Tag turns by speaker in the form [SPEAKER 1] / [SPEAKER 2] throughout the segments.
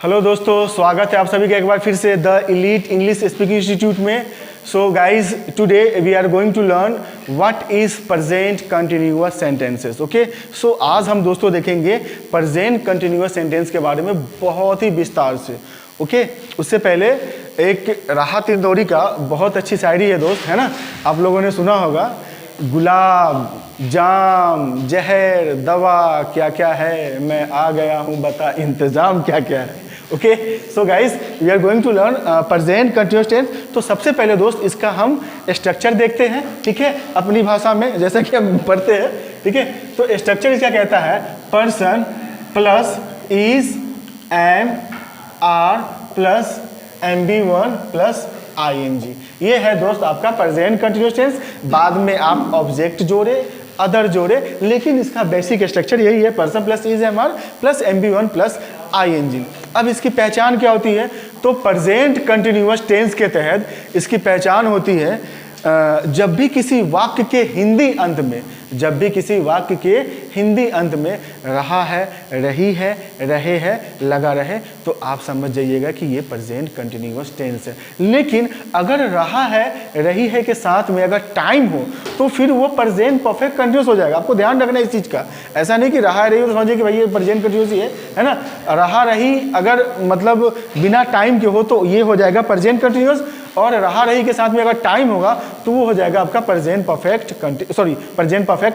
[SPEAKER 1] Hello दोस्तों, स्वागत है आप सभी का एक बार फिर से the elite English speaking institute में। So guys, today we are going to learn what is present continuous sentences. Okay, so आज हम दोस्तों देखेंगे प्रेजेंट कंटिन्यूअस सेंटेंस के बारे में बहुत ही विस्तार से। ओके, उससे पहले एक राहत इंदौरी का बहुत अच्छी शायरी है दोस्त, है ना, आप लोगों ने सुना होगा। गुलाब, जाम, जहर, दवा क्या क्या है, मैं आ गया हूँ बता इंतजाम क्या क्या है। Okay, so guys we are going to learn present continuous tense. तो सबसे पहले दोस्त इसका हम स्ट्रक्चर देखते हैं, ठीक है, अपनी भाषा में जैसा कि हम पढ़ते हैं। ठीक है, तो स्ट्रक्चर इसका कहता है person plus is, am, are plus MB1 plus ING। ये है दोस्त आपका प्रेजेंट कंटिन्यूअस टेंस। बाद में आप ऑब्जेक्ट जोड़े, अदर जोड़े, लेकिन इसका बेसिक स्ट्रक्चर यही है, person plus is, am, are plus MB1 plus ING। अब इसकी पहचान क्या होती है? तो प्रेजेंट कंटिन्यूअस टेंस के तहत इसकी पहचान होती है जब भी किसी वाक्य के हिंदी अंत में, जब भी किसी वाक्य के हिंदी अंत में रहा है, रही है, रहे है, लगा रहे, तो आप समझ जाइएगा कि ये प्रेजेंट कंटिन्यूअस टेंस है। लेकिन अगर रहा है, रही है के साथ में अगर टाइम हो तो फिर वो प्रेजेंट परफेक्ट कंटिन्यूअस हो जाएगा। आपको ध्यान रखना है इस चीज़ का। ऐसा नहीं कि रहा रही हो तो समझिए कि भाई ये प्रेजेंट कंटिन्यूअस ही है ना। रहा रही अगर मतलब बिना टाइम के हो तो ये हो जाएगा प्रेजेंट कंटिन्यूअस, और रहा रही के साथ में अगर टाइम होगा तो वो हो जाएगा आपका present perfect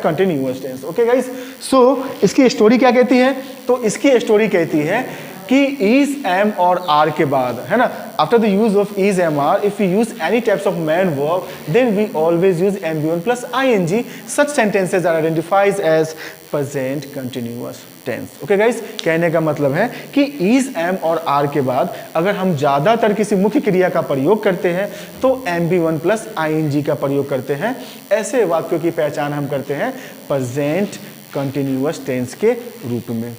[SPEAKER 1] continuous tense. Okay guys, so इसकी स्टोरी क्या कहती है? तो इसकी स्टोरी कहती है कि इज, एम और आर के बाद, है ना, after the use of is, am, are, if you use any types of main verb, then we always use MB1 plus ING। Such sentences are identified as present continuous tense. Okay guys, कहने का मतलब है कि is, M और are के बाद अगर हम ज्यादातर किसी मुख्य क्रिया का प्रयोग करते हैं तो MB1 प्लस ING का प्रयोग करते हैं। ऐसे वाक्यों की पहचान हम करते हैं प्रेजेंट कंटिन्यूअस टेंस के रूप में।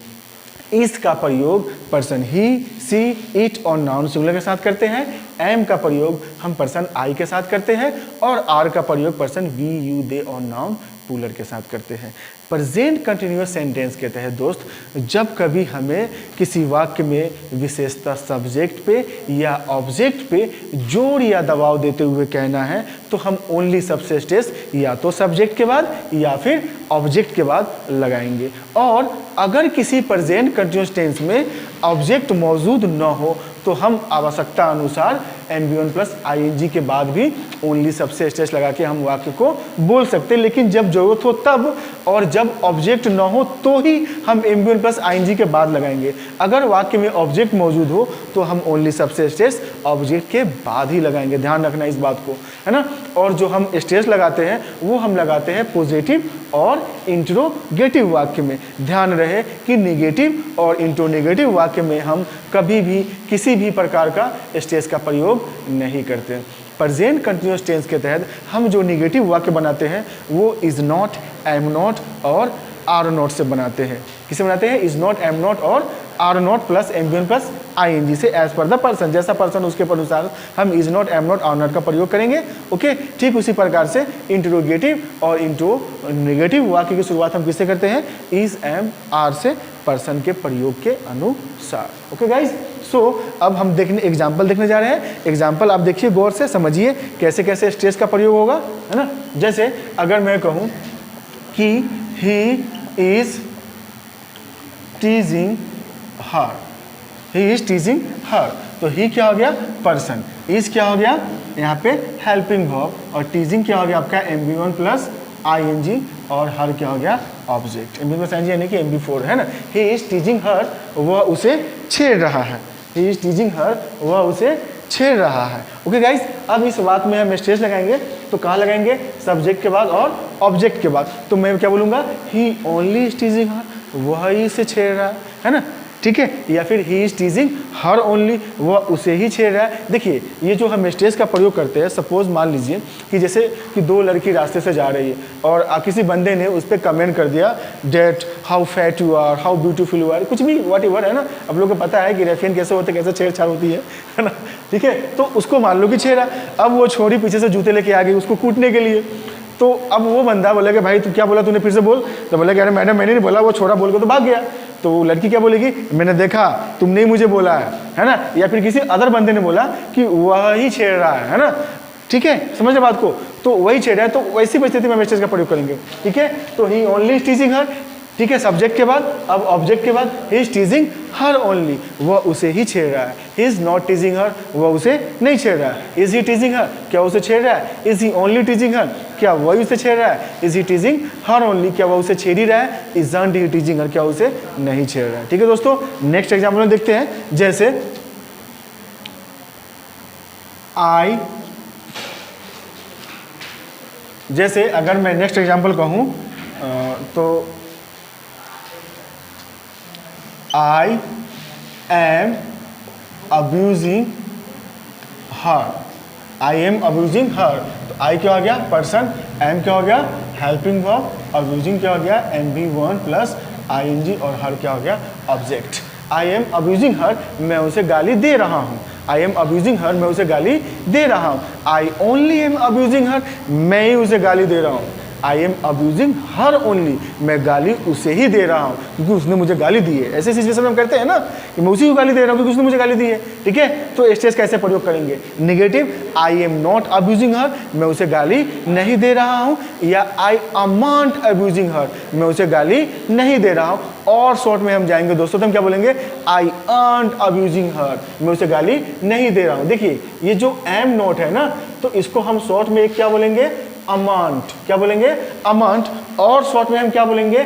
[SPEAKER 1] इस का प्रयोग पर्सन ही, सी, इट और नाउन सिंगुलर के साथ करते हैं। एम का प्रयोग हम पर्सन आई के साथ करते हैं, और आर का प्रयोग पर्सन वी, यू, दे और नाउन प्लूरल के साथ करते हैं। प्रेजेंट कंटिन्यूअस सेंटेंस के तहत दोस्त जब कभी हमें किसी वाक्य में विशेषता सब्जेक्ट पे या ऑब्जेक्ट पे जोर या दबाव देते हुए कहना है तो हम ओनली सबसे स्ट्रेस या तो सब्जेक्ट के बाद या फिर ऑब्जेक्ट के बाद लगाएंगे। और अगर किसी प्रेजेंट कंटिन्यूअस टेंस में ऑब्जेक्ट मौजूद न हो तो हम आवश्यकता अनुसार MB1 प्लस ING के बाद भी ओनली सबसे स्ट्रेस लगा के हम वाक्य को बोल सकते हैं। लेकिन जब जरूरत हो तब, और जब ऑब्जेक्ट न हो तो ही हम MB1 प्लस ING के बाद लगाएंगे। अगर वाक्य में ऑब्जेक्ट मौजूद हो तो हम ओनली सबसे स्ट्रेस ऑब्जेक्ट के बाद ही लगाएंगे। ध्यान रखना इस बात को, है ना। और जो हम स्ट्रेस लगाते हैं वो हम लगाते हैं पॉजिटिव और इंट्रोगेटिव वाक्य में। ध्यान रहे कि नेगेटिव और इंट्रोनेगेटिव वाक्य में हम कभी भी किसी भी प्रकार का स्ट्रेस का प्रयोग नहीं करते। प्रेजेंट कंटिन्यूअस टेंस के तहत हम जो नेगेटिव वाक्य बनाते हैं वो इज नॉट, एम नॉट और आर नॉट से बनाते हैं। किसे बनाते हैं? इज नॉट, एम नॉट और are not plus MB1 plus ING से एज पर द पर्सन, जैसा पर्सन उसके अनुसार हम is not, am not, are not का प्रयोग करेंगे। ओके, ठीक उसी प्रकार से इंट्रोगेटिव और इंट्रोनेगेटिव वाक्य की शुरुआत हम किससे करते हैं? इज, एम, आर से, पर्सन के प्रयोग के अनुसार। ओके गाइज, सो अब हम एग्जाम्पल देखने जा रहे हैं। एग्जाम्पल आप देखिए गौर से, समझिए कैसे कैसे स्ट्रेस का प्रयोग होगा, है ना। जैसे अगर मैं कहूँ कि he is टीजिंग her, he is टीजिंग हर, तो ही क्या हो गया? पर्सन। इज क्या हो गया? यहाँ पे हेल्पिंग वर्ब, और टीजिंग क्या हो गया आपका? MB1 प्लस ING, और हर क्या हो गया? ऑब्जेक्ट। MB1 प्लस ING यानी कि MB4, है ना। ही इज टीजिंग हर, वह उसे छेड़ रहा है। ही इज टीजिंग हर, वह उसे छेड़ रहा है। ओके गाइस, अब इस बात में हम स्ट्रेस लगाएंगे तो कहाँ लगाएंगे? सब्जेक्ट के बाद और ऑब्जेक्ट के बाद। तो मैं क्या बोलूँगा? ही ओनली इज टीजिंग हर, वह ही से छेड़ रहा है ना, ठीक है। या फिर ही इज टीजिंग हर ओनली, वह उसे ही छेड़ रहा है। देखिए, ये जो हम स्ट्रेस का प्रयोग करते हैं, सपोज मान लीजिए कि जैसे कि दो लड़की रास्ते से जा रही है और किसी बंदे ने उस पर कमेंट कर दिया that how fat you are, how beautiful you are, कुछ भी वट एवर, है ना। अब लोगों को पता है कि रेफियन कैसे होते, कैसे छेड़छाड़ होती है ना, ठीक है। तो उसको मान लो कि छेड़ा, अब वो छोरी पीछे से जूते लेके आ गई उसको कूटने के लिए। तो अब वो बंदा बोलेगा भाई तू क्या बोला, तूने फिर से बोल। तो बोला कि अरे मैडम मैंने नहीं बोला, वो छोरा बोल के तो भाग गया। तो वो लड़की क्या बोलेगी, मैंने देखा, तुमने ही मुझे बोला है ना, या फिर किसी अदर बंदे ने बोला कि वह ही छेड़ रहा है ना, ठीक है, समझ रहे बात को, तो वही छेड़ रहा है, तो वैसी परिस्थिति में वेस्टेज का प्रयोग करेंगे, ठीक है। तो ही ओनली इज टीजिंग हर, ठीक है, सब्जेक्ट के बाद, अब ऑब्जेक्ट के बाद, ही इज टीजिंग हर ओनली, वह उसे ही छेड़ रहा है, ही इज नॉट टीजिंग हर, वह उसे नहीं छेड़ रहा है, इज ही टीजिंग हर, क्या उसे छेड़ रहा है, इज ही ओनली टीजिंग हर, क्या वही उसे छेड़ रहा है, इज ही टीजिंग हर ओनली, क्या वह उसे छेड़ ही रहा है, इजंट ही टीजिंग हर, क्या उसे नहीं छेड़ रहा है, ठीक है दोस्तों। नेक्स्ट एग्जाम्पल में देखते हैं, जैसे आई, जैसे अगर मैं नेक्स्ट एग्जाम्पल कहूँ तो I am abusing her, I am abusing her, तो I क्या हो गया पर्सन, am क्या हो गया हेल्पिंग वर्ब, abusing क्या हो गया MB1 प्लस ing और her क्या हो गया object. I am abusing her, मैं उसे गाली दे रहा हूँ, I am abusing her, मैं उसे गाली दे रहा हूँ, I only am abusing her, मैं ही उसे गाली दे रहा हूँ, I am abusing her only, मैं गाली उसे ही दे रहा हूँ क्योंकि उसने मुझे गाली दी है। ऐसे सिचुएशन में हम करते हैं ना कि मैं उसी को गाली दे रहा हूँ क्योंकि उसने मुझे गाली दी है, ठीक है। तो स्टेज कैसे प्रयोग करेंगे, negative, I am not abusing her, मैं उसे गाली नहीं दे रहा हूँ, या I am not abusing her, मैं उसे गाली नहीं दे रहा हूँ। और शॉर्ट में हम जाएंगे दोस्तों, तो हम क्या बोलेंगे, I aren't abusing her, मैं उसे गाली नहीं दे रहा हूँ। देखिए ये जो am not है ना, तो इसको हम शॉर्ट में क्या बोलेंगे, अमाउंट, क्या बोलेंगे अमाउंट, और शॉर्ट में हम क्या बोलेंगे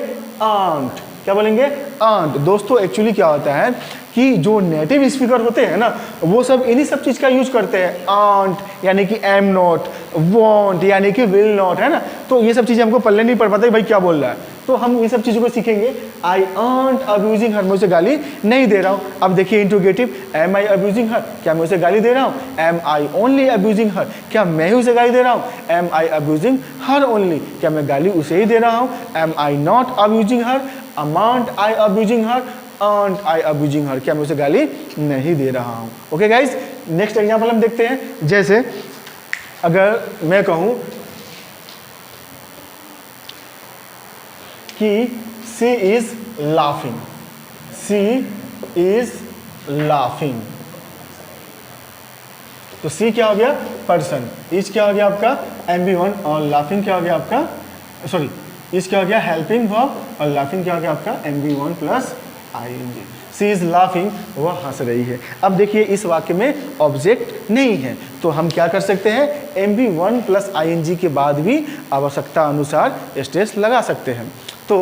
[SPEAKER 1] आंट, क्या बोलेंगे आंट। दोस्तों एक्चुअली क्या होता है कि जो नेटिव स्पीकर होते हैं ना, वो सब इन्हीं सब चीज़ का यूज करते हैं, आंट यानी कि एम नॉट, वॉन्ट यानी कि विल नॉट, है ना। तो ये सब चीज़ें हमको पल्ले नहीं पड़ पाता कि भाई क्या बोल रहा है, तो हम ये सब चीज़ों को सीखेंगे। आई आंट अब्यूजिंग हर, मैं उसे गाली नहीं दे रहा हूँ। अब देखिए interrogative, am I abusing her, क्या मैं उसे गाली दे रहा हूँ, am I only abusing her, क्या मैं ही उसे गाली दे रहा हूँ, am I abusing her only, क्या मैं गाली उसे ही दे रहा हूँ, am I not abusing her, amount I abusing her, aren't I abusing her, क्या मैं उसे गाली नहीं दे रहा हूँ। ओके गाइज, नेक्स्ट एग्जाम्पल हम देखते हैं। जैसे अगर मैं कहूँ कि she is laughing, she is laughing, तो सी क्या हो गया पर्सन, इज क्या हो गया आपका MB1 और लाफिंग क्या हो गया आपका, सॉरी इज क्या हो गया हेल्पिंग वर्ब और लाफिंग क्या हो गया आपका MB1 plus ing। She is laughing, वह हंस रही है। अब देखिए इस वाक्य में ऑब्जेक्ट नहीं है, तो हम क्या कर सकते हैं, MB1 प्लस ing के बाद भी आवश्यकता अनुसार स्टेस लगा सकते हैं। तो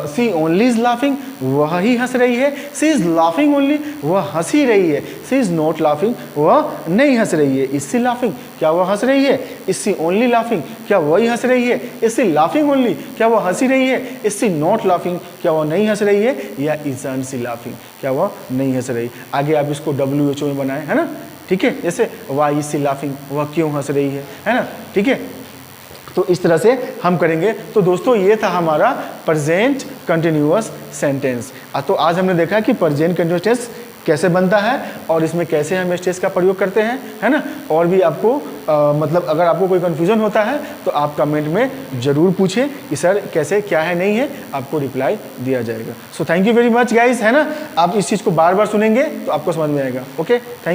[SPEAKER 1] सी ओनली इज लाफिंग, वह ही हंस रही है, सी इज लाफिंग ओनली, वह हंस ही रही है, सी इज नॉट लाफिंग, वह नहीं हंस रही है, इज सी लाफिंग, क्या वह हंस रही है, इज सी ओनली लाफिंग, क्या वही हंस रही है, इज सी लाफिंग ओनली, क्या वह हंसी रही है, इज सी नॉट लाफिंग, क्या वह नहीं हंस रही है, या इजंट सी लाफिंग, क्या वह नहीं हंस रही। आगे आप इसको WHO में बनाएं, है ना, ठीक है। जैसे वाई इज सी लाफिंग, वह क्यों हंस रही है ना, ठीक है। तो इस तरह से हम करेंगे। तो दोस्तों ये था हमारा प्रेजेंट कंटिन्यूअस सेंटेंस। तो आज हमने देखा कि प्रेजेंट कंटिन्यूअस टेंस कैसे बनता है और इसमें कैसे हम स्टेज का प्रयोग करते हैं, है ना। और भी आपको मतलब अगर आपको कोई कन्फ्यूजन होता है तो आप कमेंट में ज़रूर पूछें कि सर कैसे क्या है नहीं है, आपको रिप्लाई दिया जाएगा। So thank you very much guys, है ना। आप इस चीज़ को बार बार सुनेंगे तो आपको समझ में आएगा। Okay, thank you.